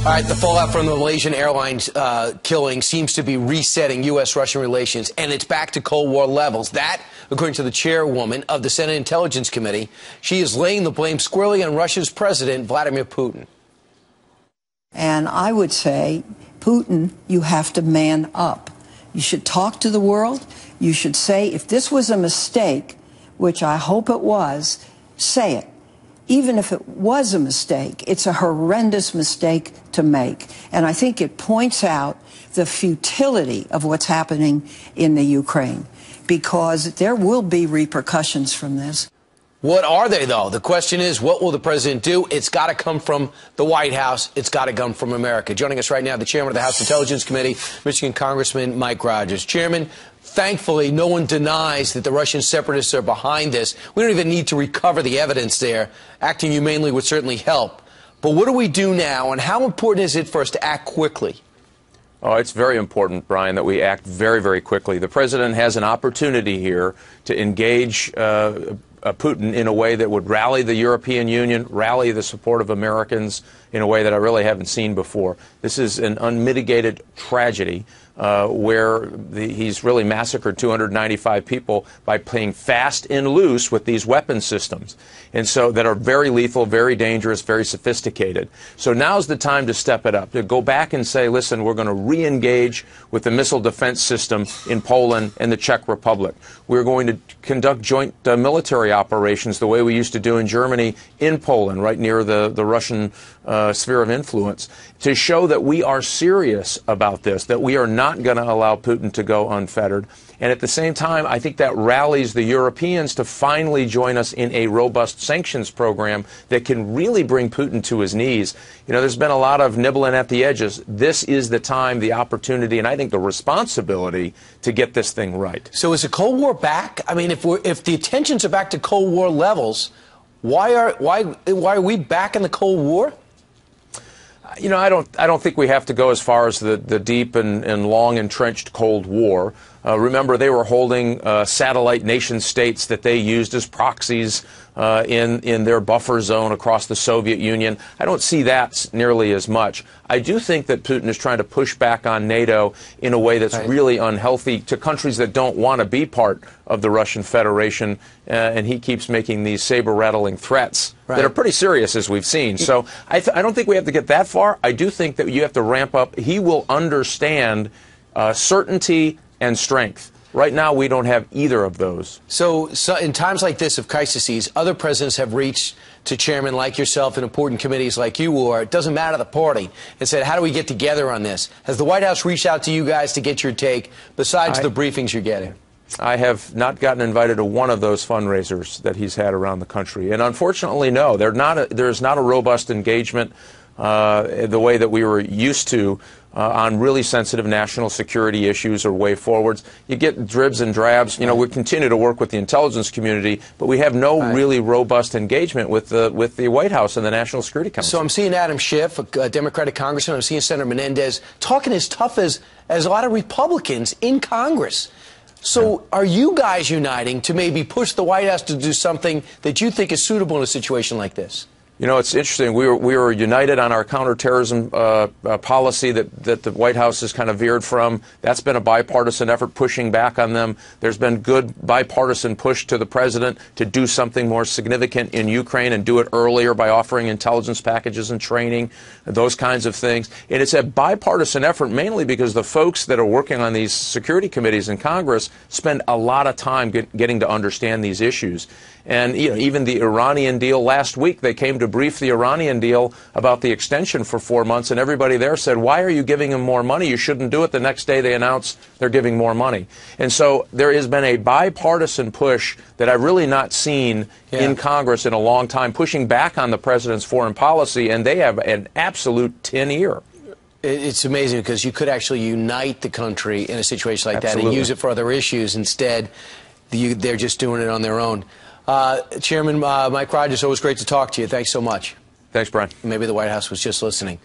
All right, the fallout from the Malaysian Airlines killing seems to be resetting U.S.-Russian relations, and it's back to Cold War levels. That, according to the chairwoman of the Senate Intelligence Committee, she is laying the blame squarely on Russia's president, Vladimir Putin. And I would say, Putin, you have to man up. You should talk to the world. You should say, if this was a mistake, which I hope it was, say it. Even if it was a mistake, it's a horrendous mistake to make. And I think it points out the futility of what's happening in the Ukraine, because there will be repercussions from this. What are they, though? The question is, what will the president do? It's got to come from the White House. It's got to come from America. Joining us right now, the chairman of the House Intelligence Committee, Michigan Congressman Mike Rogers. Chairman, thankfully, no one denies that the Russian separatists are behind this. We don't even need to recover the evidence there. Acting humanely would certainly help. But what do we do now, and how important is it for us to act quickly? Oh, it's very important, Brian, that we act very, very quickly. The president has an opportunity here to engage Putin in a way that would rally the European Union, rally the support of Americans in a way that I really haven't seen before. This is an unmitigated tragedy where he's really massacred 295 people by playing fast and loose with these weapon systems, and so that are very lethal, very dangerous, very sophisticated. So now's the time to step it up, to go back and say, listen, we're going to re-engage with the missile defense system in Poland and the Czech Republic. We're going to conduct joint military operations the way we used to do in Germany in Poland, right near the Russian sphere of influence, to show that we are serious about this, that we are not going to allow Putin to go unfettered. And at the same time, I think that rallies the Europeans to finally join us in a robust sanctions program that can really bring Putin to his knees. You know, there's been a lot of nibbling at the edges. This is the time, the opportunity, and I think the responsibility to get this thing right. So is the Cold War back? I mean, if the tensions are back to Cold War levels, why are we back in the Cold War? You know, I don't think we have to go as far as the deep and long entrenched Cold War. Remember, they were holding satellite nation states that they used as proxies in their buffer zone across the Soviet Union. I don't see that nearly as much. I do think that Putin is trying to push back on NATO in a way that's really unhealthy to countries that don't want to be part of the Russian Federation, and he keeps making these saber-rattling threats that are pretty serious, as we've seen. So I don't think we have to get that far. I do think that you have to ramp up. He will understand certainty and strength. Right now, we don't have either of those. So in times like this of crises, other presidents have reached to chairmen like yourself and important committees like you, or it doesn't matter the party, and said, how do we get together on this? Has the White House reached out to you guys to get your take, besides the briefings you're getting? I have not gotten invited to one of those fundraisers that he's had around the country. And unfortunately, no, there's not a robust engagement the way that we were used to on really sensitive national security issues or way forwards. You get dribs and drabs. You know, we continue to work with the intelligence community, but we have no really robust engagement with the White House and the National Security Council. So I'm seeing Adam Schiff, a Democratic congressman. I'm seeing Senator Menendez talking as tough as a lot of Republicans in Congress. So are you guys uniting to maybe push the White House to do something that you think is suitable in a situation like this? You know, it's interesting. We were united on our counterterrorism policy that the White House has kind of veered from. That's been a bipartisan effort pushing back on them. There's been good bipartisan push to the president to do something more significant in Ukraine and do it earlier by offering intelligence packages and training, those kinds of things. And it's a bipartisan effort mainly because the folks that are working on these security committees in Congress spend a lot of time getting to understand these issues. And you know, even the Iranian deal last week, they came to brief the Iranian deal about the extension for 4 months, and everybody there said, why are you giving them more money? You shouldn't do it. The next day they announce they're giving more money. And so there has been a bipartisan push that I've really not seen in Congress in a long time, pushing back on the president's foreign policy, and they have an absolute tin ear. It's amazing because you could actually unite the country in a situation like that and use it for other issues. Instead, they're just doing it on their own. Chairman Mike Rogers, always great to talk to you. Thanks so much. Thanks, Brian. Maybe the White House was just listening.